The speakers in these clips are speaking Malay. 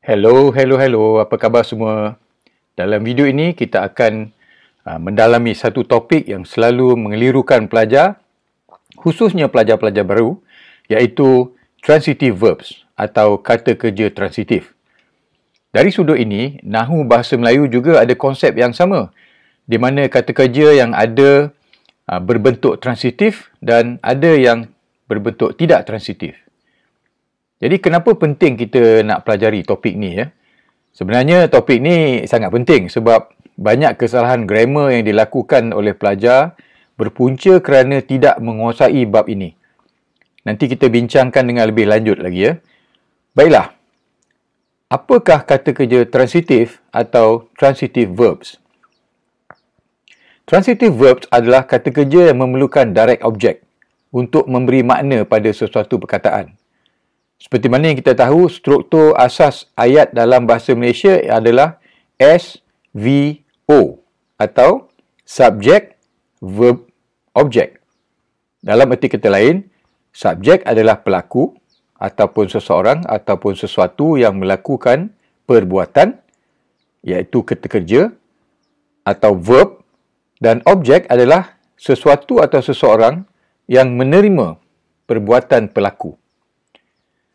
Hello. Apa khabar semua? Dalam video ini kita akan mendalami satu topik yang selalu mengelirukan pelajar, khususnya pelajar-pelajar baru, iaitu transitive verbs atau kata kerja transitif. Dari sudut ini, Nahu Bahasa Melayu juga ada konsep yang sama, di mana kata kerja yang ada berbentuk transitif dan ada yang berbentuk tidak transitif. Jadi kenapa penting kita nak pelajari topik ni ya? Sebenarnya topik ni sangat penting sebab banyak kesalahan grammar yang dilakukan oleh pelajar berpunca kerana tidak menguasai bab ini. Nanti kita bincangkan dengan lebih lanjut lagi ya. Baiklah. Apakah kata kerja transitif atau transitive verbs? Transitive verbs adalah kata kerja yang memerlukan direct object untuk memberi makna pada sesuatu perkataan. Seperti mana yang kita tahu, struktur asas ayat dalam bahasa Malaysia adalah SVO atau Subject, Verb, Object. Dalam erti kata lain, subjek adalah pelaku ataupun seseorang ataupun sesuatu yang melakukan perbuatan, iaitu kata kerja atau verb, dan objek adalah sesuatu atau seseorang yang menerima perbuatan pelaku.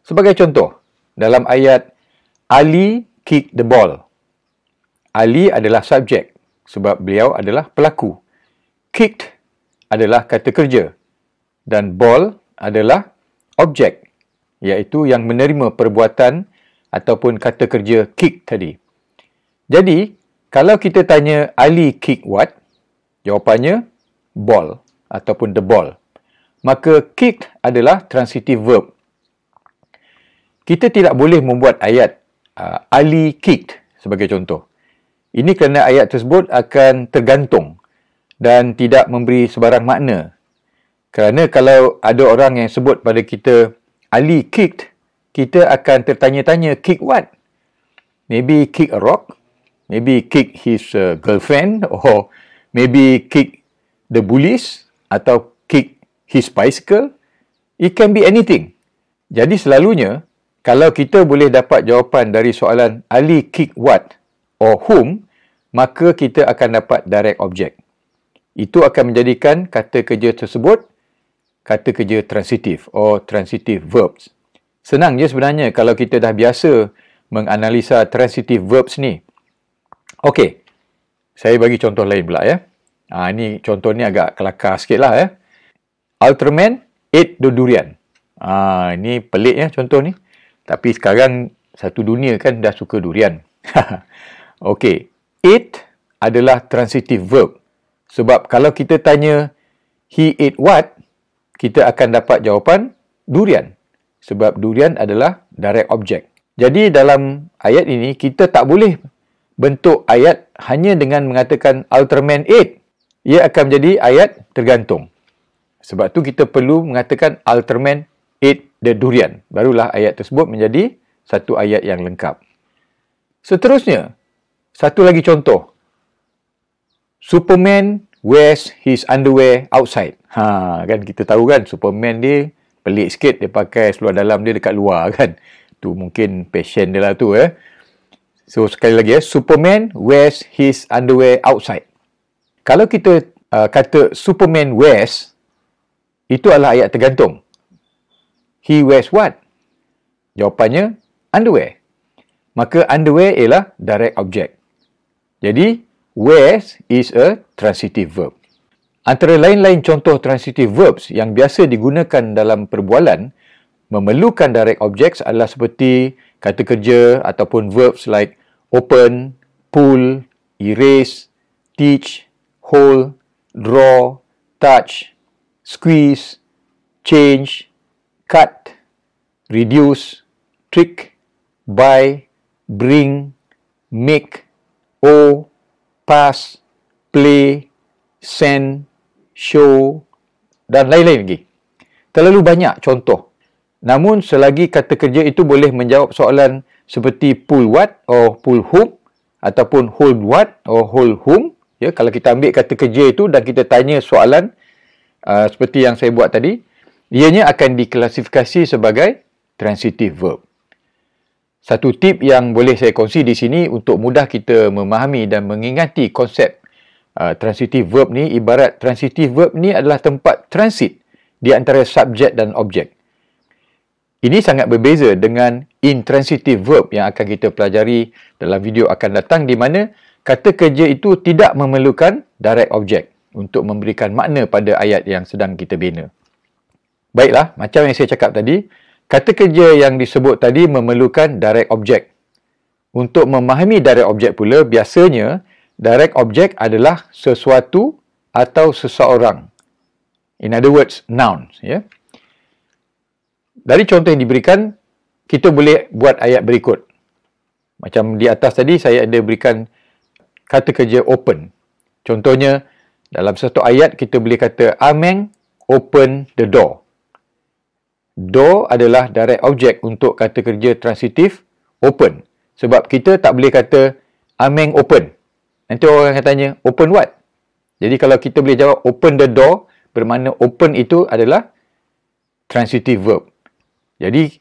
Sebagai contoh, dalam ayat Ali kick the ball. Ali adalah subjek sebab beliau adalah pelaku. Kicked adalah kata kerja dan ball adalah objek, iaitu yang menerima perbuatan ataupun kata kerja kick tadi. Jadi, kalau kita tanya Ali kick what? Jawapannya ball ataupun the ball. Maka kicked adalah transitive verb. Kita tidak boleh membuat ayat Ali kicked sebagai contoh. Ini kerana ayat tersebut akan tergantung dan tidak memberi sebarang makna. Kerana kalau ada orang yang sebut pada kita Ali kicked, kita akan tertanya-tanya kick what? Maybe kick a rock, maybe kick his girlfriend, or maybe kick the bullies, atau kick his bicycle. It can be anything. Jadi selalunya, kalau kita boleh dapat jawapan dari soalan Ali kick what or whom, maka kita akan dapat direct object. Itu akan menjadikan kata kerja tersebut kata kerja transitif or transitive verbs. Senang je sebenarnya kalau kita dah biasa menganalisa transitive verbs ni. Okey, saya bagi contoh lain pula ya. Ini contoh ni agak kelakar sikit lah ya. Ultraman ate the durian. Ini pelik ya contoh ni. Tapi sekarang satu dunia kan dah suka durian. Okey, ate adalah transitive verb. Sebab kalau kita tanya he ate what, kita akan dapat jawapan durian. Sebab durian adalah direct object. Jadi dalam ayat ini, kita tak boleh bentuk ayat hanya dengan mengatakan Ultraman ate. Ia akan menjadi ayat tergantung. Sebab tu kita perlu mengatakan Ultraman ate the durian. Barulah ayat tersebut menjadi satu ayat yang lengkap. Seterusnya, satu lagi contoh. Superman wears his underwear outside. Kan kita tahu kan Superman dia pelik sikit, dia pakai seluar dalam dia dekat luar kan. Tu mungkin passion dia lah tu So sekali lagi Superman wears his underwear outside. Kalau kita kata Superman wears, itu adalah ayat tergantung. He wears what? Jawapannya underwear. Maka underwear ialah direct object. Jadi wears is a transitive verb. Antara lain-lain contoh transitive verbs yang biasa digunakan dalam perbualan memerlukan direct objects adalah seperti kata kerja ataupun verbs like open, pull, erase, teach, hold, draw, touch, squeeze, change, cut, reduce, trick, buy, bring, make, owe, pass, play, send, show, dan lain-lain lagi. Terlalu banyak contoh. Namun selagi kata kerja itu boleh menjawab soalan seperti pull what or pull whom ataupun hold what or hold whom, ya, kalau kita ambil kata kerja itu dan kita tanya soalan seperti yang saya buat tadi, ianya akan diklasifikasi sebagai transitive verb. Satu tip yang boleh saya kongsi di sini untuk mudah kita memahami dan mengingati konsep transitive verb ni, ibarat transitive verb ni adalah tempat transit di antara subjek dan objek. Ini sangat berbeza dengan intransitive verb yang akan kita pelajari dalam video akan datang, di mana kata kerja itu tidak memerlukan direct object untuk memberikan makna pada ayat yang sedang kita bina. Baiklah, macam yang saya cakap tadi, kata kerja yang disebut tadi memerlukan direct object. Untuk memahami direct object pula, biasanya direct object adalah sesuatu atau seseorang. In other words, nouns. Ya. Dari contoh yang diberikan, kita boleh buat ayat berikut. Macam di atas tadi, saya ada berikan kata kerja open. Contohnya, dalam satu ayat, kita boleh kata, Ameng open the door. Door adalah direct object untuk kata kerja transitif open. Sebab kita tak boleh kata Ameng open. Nanti orang akan tanya, open what? Jadi kalau kita boleh jawab open the door, bermakna open itu adalah transitive verb. Jadi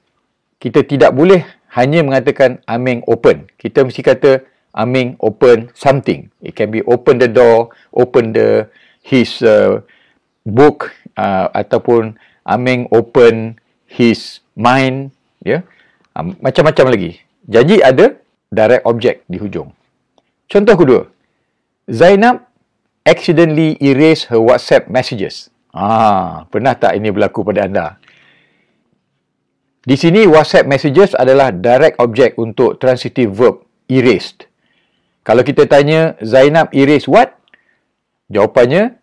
kita tidak boleh hanya mengatakan Ameng open. Kita mesti kata Ameng open something. It can be open the door, open his book, ataupun Ameng open his mind, ya. Macam-macam lagi. Jadi ada direct object di hujung. Contoh kedua, Zainab accidentally erase her WhatsApp messages. Pernah tak ini berlaku pada anda? Di sini WhatsApp messages adalah direct object untuk transitive verb erased. Kalau kita tanya Zainab erase what? Jawapannya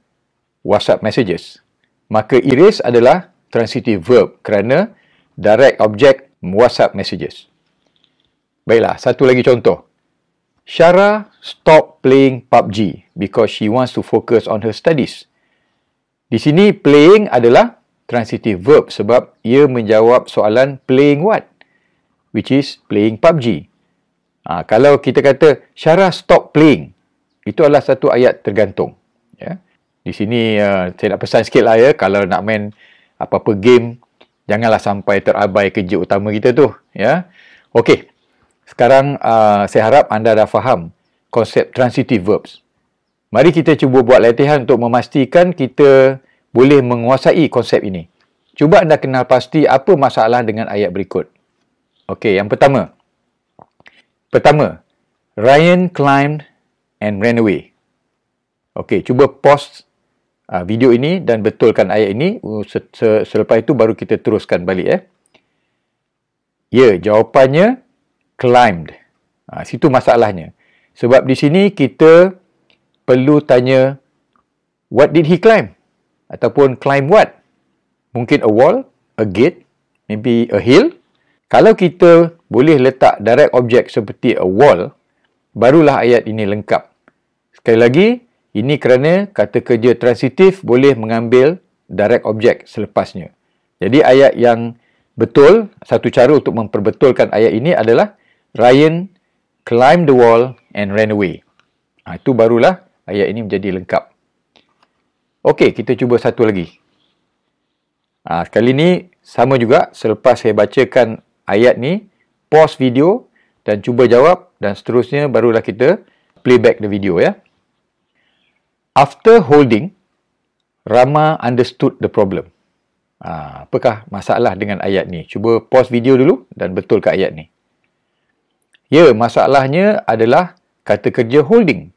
WhatsApp messages. Maka erase adalah transitive verb kerana direct object WhatsApp messages. Baiklah, satu lagi contoh. Syara stop playing PUBG because she wants to focus on her studies. Di sini playing adalah transitive verb sebab ia menjawab soalan playing what? Which is playing PUBG. Kalau kita kata Syara stop playing, itu adalah satu ayat tergantung. Ya. Di sini saya nak pesan sikit lah ya, kalau nak main apa-apa game, janganlah sampai terabai kerja utama kita tu. Ya. Okey, sekarang saya harap anda dah faham konsep transitive verbs. Mari kita cuba buat latihan untuk memastikan kita boleh menguasai konsep ini. Cuba anda kenal pasti apa masalah dengan ayat berikut. Okey, yang pertama. Ryan climbed and ran away. Okey, cuba pause video ini dan betulkan ayat ini. Selepas itu baru kita teruskan balik. Ya, jawapannya climbed. Situ masalahnya. Sebab di sini kita perlu tanya, what did he climb? Ataupun climb what? Mungkin a wall, a gate, maybe a hill. Kalau kita boleh letak direct object seperti a wall, barulah ayat ini lengkap. Sekali lagi, ini kerana kata kerja transitif boleh mengambil direct object selepasnya. Jadi ayat yang betul, satu cara untuk memperbetulkan ayat ini adalah Ryan climbed the wall and ran away. Itu barulah ayat ini menjadi lengkap. Okey, kita cuba satu lagi. Kali ini sama juga, selepas saya bacakan ayat ni, pause video dan cuba jawab dan seterusnya barulah kita playback the video ya. After holding, Rama understood the problem. Apakah masalah dengan ayat ni? Cuba pause video dulu dan betulkan ayat ni. Ya, masalahnya adalah kata kerja holding.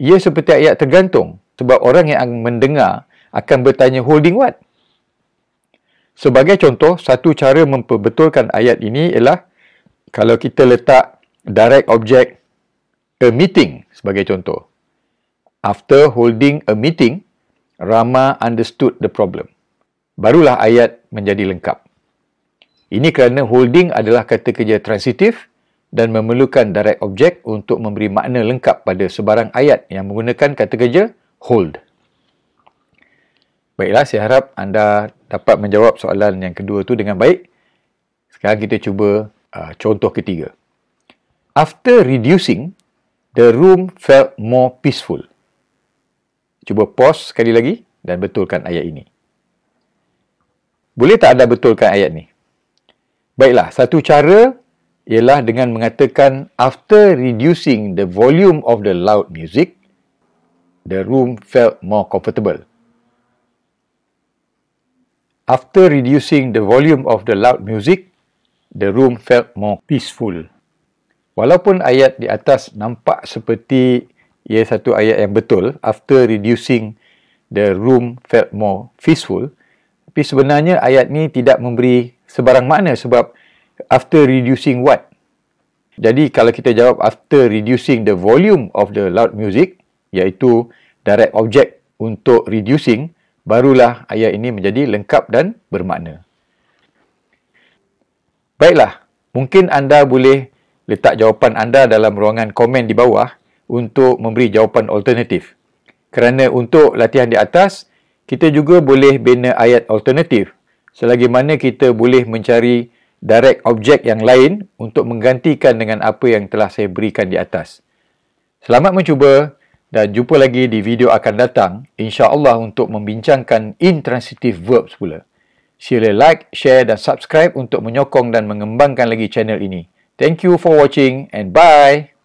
Ia seperti ayat tergantung sebab orang yang mendengar akan bertanya holding what? Sebagai contoh, satu cara memperbetulkan ayat ini ialah kalau kita letak direct object a meeting sebagai contoh. After holding a meeting, Rama understood the problem. Barulah ayat menjadi lengkap. Ini kerana holding adalah kata kerja transitif dan memerlukan direct object untuk memberi makna lengkap pada sebarang ayat yang menggunakan kata kerja hold. Baiklah, saya harap anda dapat menjawab soalan yang kedua tu dengan baik. Sekarang kita cuba contoh ketiga. After reducing, the room felt more peaceful. Cuba pause sekali lagi dan betulkan ayat ini. Boleh tak anda betulkan ayat ni? Baiklah, satu cara ialah dengan mengatakan after reducing the volume of the loud music, the room felt more comfortable. After reducing the volume of the loud music, the room felt more peaceful. Walaupun ayat di atas nampak seperti ia satu ayat yang betul, after reducing the room felt more peaceful, tapi sebenarnya ayat ni tidak memberi sebarang makna sebab after reducing what? Jadi kalau kita jawab after reducing the volume of the loud music, iaitu direct object untuk reducing, barulah ayat ini menjadi lengkap dan bermakna. Baiklah, mungkin anda boleh letak jawapan anda dalam ruangan komen di bawah untuk memberi jawapan alternatif. Kerana untuk latihan di atas, kita juga boleh bina ayat alternatif selagi mana kita boleh mencari direct object yang lain untuk menggantikan dengan apa yang telah saya berikan di atas. Selamat mencuba dan jumpa lagi di video akan datang, insya-Allah untuk membincangkan intransitive verbs pula. Sila like, share dan subscribe untuk menyokong dan mengembangkan lagi channel ini. Thank you for watching and bye!